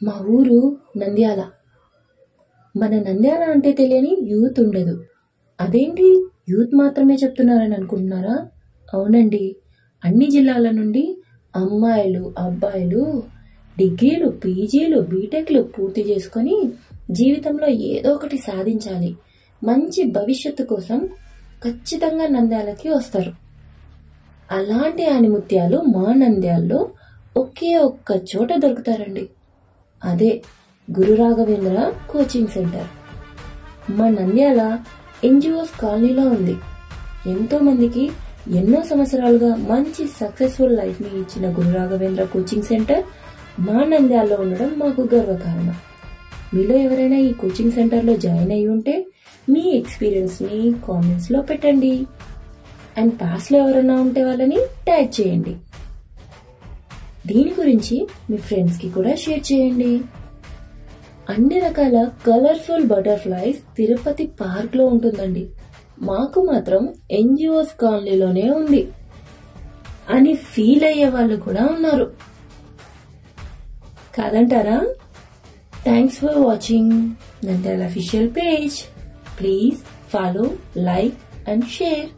మా ఊరు నంద్యాల. మన నంద్యాల అంటే తెలియని యూత్ ఉండదు. అదేంటి యూత్ మాత్రమే చెప్తున్నారని అనుకుంటున్నారా? అవునండి, అన్ని జిల్లాల నుండి అమ్మాయిలు అబ్బాయిలు డిగ్రీలు పీజీలు బీటెక్లు పూర్తి చేసుకొని జీవితంలో ఏదో ఒకటి సాధించాలి, మంచి భవిష్యత్తు కోసం ఖచ్చితంగా నంద్యాలకి వస్తారు. అలాంటి ఆనిముత్యాలు మా నంద్యాల్లో ఒకే ఒక్క చోట దొరుకుతారండి. అదే గురు రాఘవేంద్ర కోచింగ్ సెంటర్. మా నంద్యాల ఎన్జిఓస్ కాలనీలో ఉంది. ఎంతో మందికి ఎన్నో సంవత్సరాలుగా మంచి సక్సెస్ఫుల్ లైఫ్ ని ఇచ్చిన గురు రాఘవేంద్ర కోచింగ్ సెంటర్ మా నంద్యాలలో ఉండడం మాకు గర్వకారణం. మీలో ఎవరైనా ఈ కోచింగ్ సెంటర్లో జాయిన్ అయి ఉంటే మీ ఎక్స్పీరియన్స్ ని కామెంట్స్ లో పెట్టండి. అండ్ పాస్ లో ఎవరైనా ఉంటే వాళ్ళని ట్యాగ్ చేయండి. దీని గురించి మీ ఫ్రెండ్స్ కి కూడా షేర్ చేయండి. అన్ని రకాల కలర్ఫుల్ బటర్ఫ్లైస్ తిరుపతి పార్క్ లో ఉంటుందండి. మాకు మాత్రం ఎన్జిఓస్ కాలనీలోనే ఉంది అని ఫీల్ అయ్యే వాళ్ళు కూడా ఉన్నారు. కాదంటారా? Thanks for watching Nandyal official page. Please follow, like and share.